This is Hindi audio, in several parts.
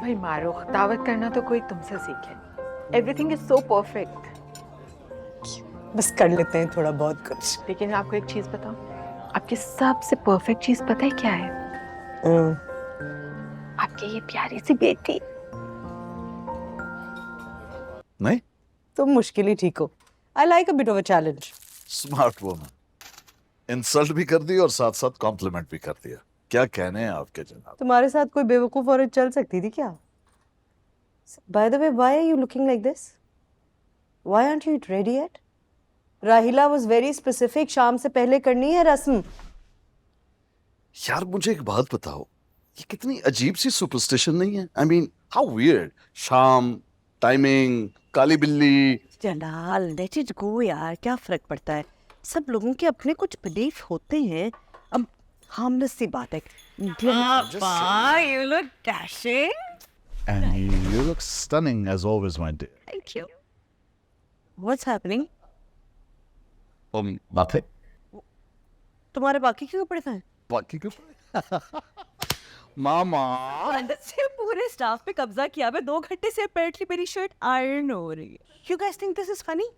भाई मारूख, दावत करना तो कोई तुमसे सीखे। Everything is so perfect. बस कर लेते हैं थोड़ा बहुत कुछ। लेकिन मैं आपको एक चीज बताऊं, आपकी सबसे परफेक्ट चीज पता है क्या है? आपकी ये प्यारी सी बेटी। नहीं, तुम मुश्किल ही ठीक हो। I like a bit of a challenge. Smart woman. Insult भी कर दी और साथ साथ कॉम्प्लीमेंट भी कर दिया। क्या कहने हैं आपके जनाब। तुम्हारे साथ कोई बेवकूफ औरत चल सकती थी क्या? By the way, why are you looking like this? Why aren't you ready yet? Rahila was very specific, शाम से पहले करनी है रस्म। यार मुझे एक बात बताओ, ये कितनी अजीब सी सुपरस्टिशन नहीं है? I mean how weird. शाम, टाइमिंग, काली बिल्ली। जलाल लेट इट गो यार, क्या फर्क पड़ता है? सब लोगों के अपने कुछ बिलीफ होते हैं। अब हार्मलेस सी बात है। Papa, you look dashing. And you look stunning as always, my dear. Thank you. What's happening? बातें तुम्हारे बाकी क्यों कपड़े हैं? बाकी क्यों? मामा। अंदर से पूरे स्टाफ पे कब्जा किया। मैं 2 घंटे से अपेरेंटली मेरी शर्ट आयरन हो रही है। You guys think this is funny?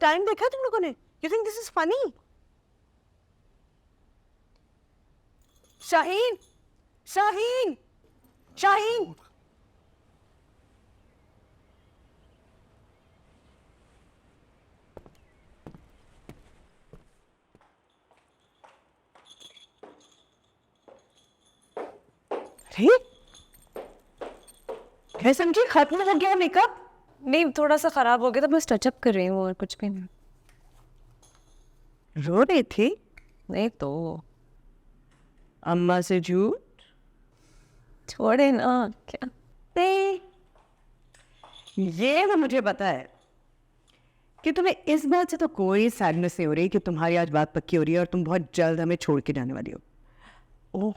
Time देखा तुम लोगों ने? You think this is funny? Shaheen, Shaheen, Shaheen. अरे क्या समझी, खत्म हो गया मेकअप? नहीं, थोड़ा सा खराब हो गया था, बस टचअप कर रही हूँ और कुछ भी नहीं। रो रही थी? नहीं तो अम्मा से झूठ? छोड़े ना। क्या नहीं, ये तो मुझे पता है कि तुम्हें इस बात से तो कोई सैडनेस नहीं हो रही कि तुम्हारी आज बात पक्की हो रही है और तुम बहुत जल्द हमें छोड़ के जाने वाली हो। ओह,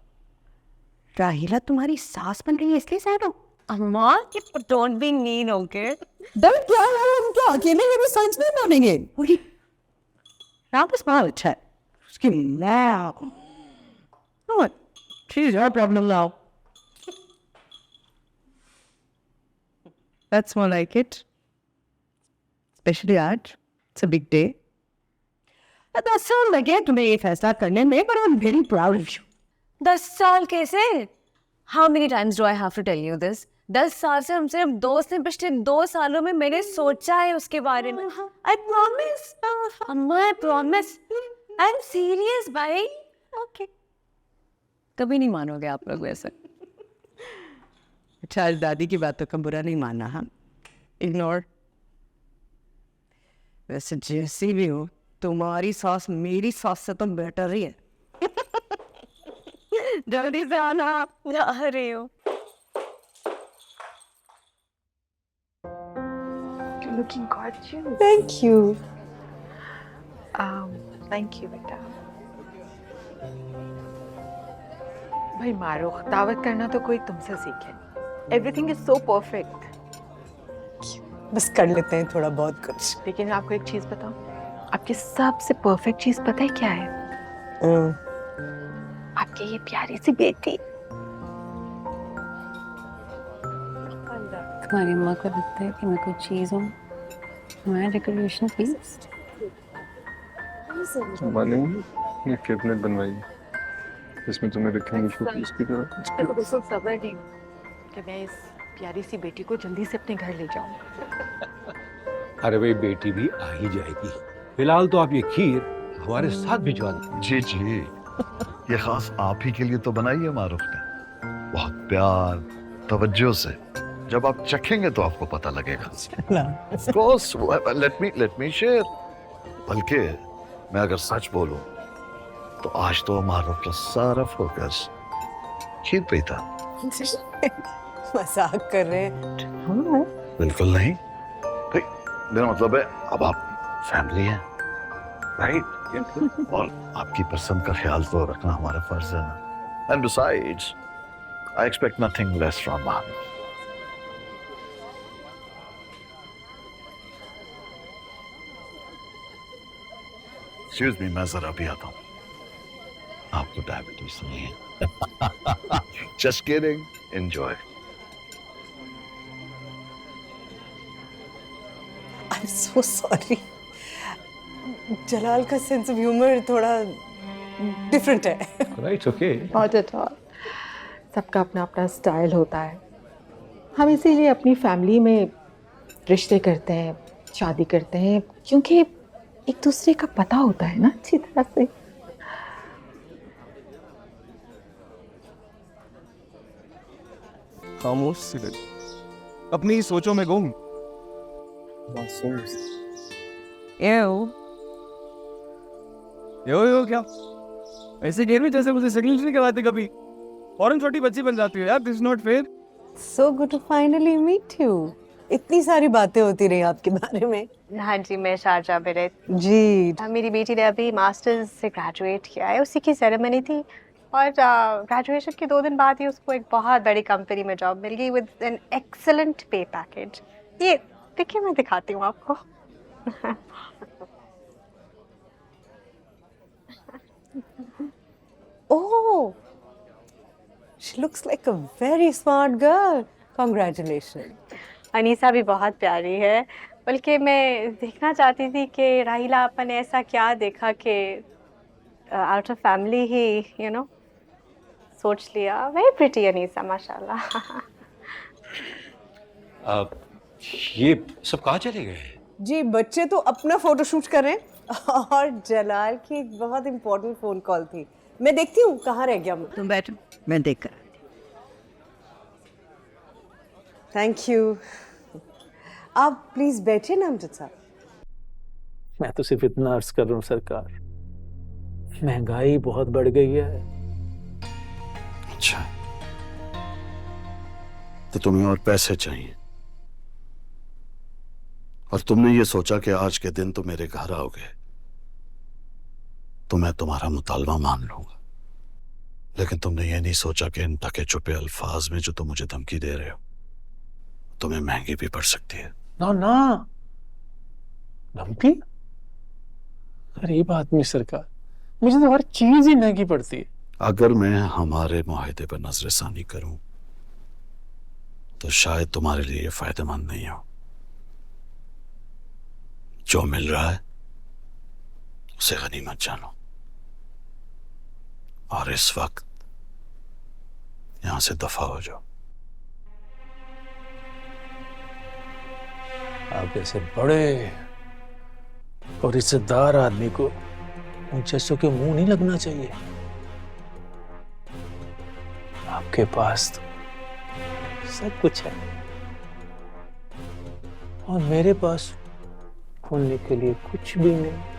राहिला तुम्हारी सास बन रही है इसलिए सैड हो? अम्मा, डोंट बी मीन, ओके? दर्द क्या है? हम क्या अकेले में भी सच में मानेंगे? नाम तो स्माइल अच्छा है उसकी। now what? She's your problem now. That's more like it. Especially आज, it's a big day. 10 साल लगे तुम्हें ये फैसला करने में, but I'm very proud of you. 10 साल कैसे? How many times do I have to tell you this? 10 साल से हम सिर्फ दोस्त हैं। पिछले 2 सालों में मैंने सोचा है उसके बारे में। I promise. अम्मा, I promise. I'm serious, भाई। Okay. कभी नहीं मानोगे आप लोग वैसे। अच्छा, आज दादी की बातों का बुरा नहीं मानना, हाँ? इग्नोर। वैसे जैसी भी हो, तुम्हारी सास मेरी सास से तो बेटर ही है। जल्दी से आना। आ रही हो। You're looking gorgeous. Thank you. Thank you बेटा। भाई मारूख, दावत करना तो कोई तुमसे सीखे। Everything is so perfect. बस कर लेते हैं थोड़ा बहुत कुछ। लेकिन मैं आपको एक चीज बताऊं, आपकी सबसे परफेक्ट चीज पता है क्या है? आपकी ये प्यारी सी बेटी। तुम्हारी अम्मा को लगता है कि मैं कोई चीज़ हूँ। हमारा डेकोरेशन प्लीज। ये कैबिनेट बनवाई इसमें तुम्हें रखेंगे शोपीस की तरह। देखो बिल्कुल सब्र नहीं कि मैं इस प्यारी सी बेटी को जल्दी से अपने घर ले जाऊं। अरे भाई, बेटी भी आ ही जाएगी। फिलहाल तो आप ये खीर हमारे साथ भिजवा दें। जी जी, ये खास आप ही के लिए तो बनाई है मारूफ ने, बहुत प्यार तवज्जो से। जब आप चखेंगे तो आपको पता लगेगा। Of course, let me share। बल्कि मैं अगर सच बोलूं तो आज तो मारूफ का सारा फोकस खीर पे ही था। मजाक कर रहे हैं? बिल्कुल नहीं भाई, मेरा मतलब है अब आप फैमिली हैं, राइट? और आपकी पसंद का ख्याल तो रखना हमारा फर्ज है ना। And besides I expect nothing less from ma'am. Excuse me, मैं जरा भी आता हूँ। आपको डायबिटीज नहीं है। Just kidding, enjoy. I'm so sorry. जलाल का सेंस ऑफ ह्यूमर थोड़ा डिफरेंट है. Right okay not at all. सबका अपना अपना स्टाइल होता है. हम इसीलिए अपनी फैमिली में रिश्ते करते हैं, शादी करते हैं, क्योंकि एक दूसरे का पता होता है ना अच्छी तरह से. खामोश सी लगी, अपनी ही सोचों में गुम. यो क्या ऐसे गेम में जैसे मुझे सिग्नल नहीं करवाते कभी. फौरन छोटी बच्ची बन जाती है यार. This is not fair. So good to finally meet you. इतनी सारी बातें होती रही आपके बारे में. हाँ जी, मैं शारजा बिरत. जी. मेरी बेटी ने अभी मास्टर्स से ग्रेजुएट किया है, उसी की सेरेमनी थी और ग्रेजुएशन के 2 दिन बाद ही उसको एक बहुत बड़ी कंपनी में जॉब मिल गई विद एन एक्सीलेंट पे पैकेज. ये देखिए, मैं दिखाती हूँ आपको. Oh, she looks like a very smart girl. Congratulations. Anisa भी बहुत प्यारी है, बल्कि मैं देखना चाहती थी कि राहिला अपन ने ऐसा क्या देखा कि आउट ऑफ फैमिली ही सोच लिया. वेरी प्रिटी अनीसा, माशाल्लाह. ये सब कहाँ चले गए? जी, बच्चे तो अपना फोटोशूट कर रहे हैं और जलाल की एक बहुत इम्पोर्टेंट फोन कॉल थी. मैं देखती हूँ कहाँ रह गया. तुम बैठो, मैं देख कर. Thank you. आप प्लीज बैठिए ना अमजद साहब. मैं तो सिर्फ इतना अर्ज कर रहा हूँ सरकार, महंगाई बहुत बढ़ गई है. अच्छा, तो तुम्हें और पैसे चाहिए और तुमने ये सोचा कि आज के दिन तुम मेरे घर आओगे तो मैं तुम्हारा मुतालबा मान लूंगा. लेकिन तुमने ये नहीं सोचा कि इन ढके छुपे अल्फाज में जो तुम मुझे धमकी दे रहे हो तुम्हें महंगी भी पड़ सकती है. ना ना, धमकी? गरीब आदमी सरकार, मुझे तो हर चीज ही महंगी पड़ती है. अगर मैं हमारे मुआहदे पर नजरसानी करूं तो शायद तुम्हारे लिए फायदेमंद नहीं हो. जो मिल रहा है उसे गनीमत जानो और इस वक्त यहां से दफा हो जाओ. आप जैसे बड़े और इज्जतदार आदमी को उन जैसों के मुंह नहीं लगना चाहिए. आपके पास तो सब कुछ है और मेरे पास खोलने के लिए कुछ भी नहीं.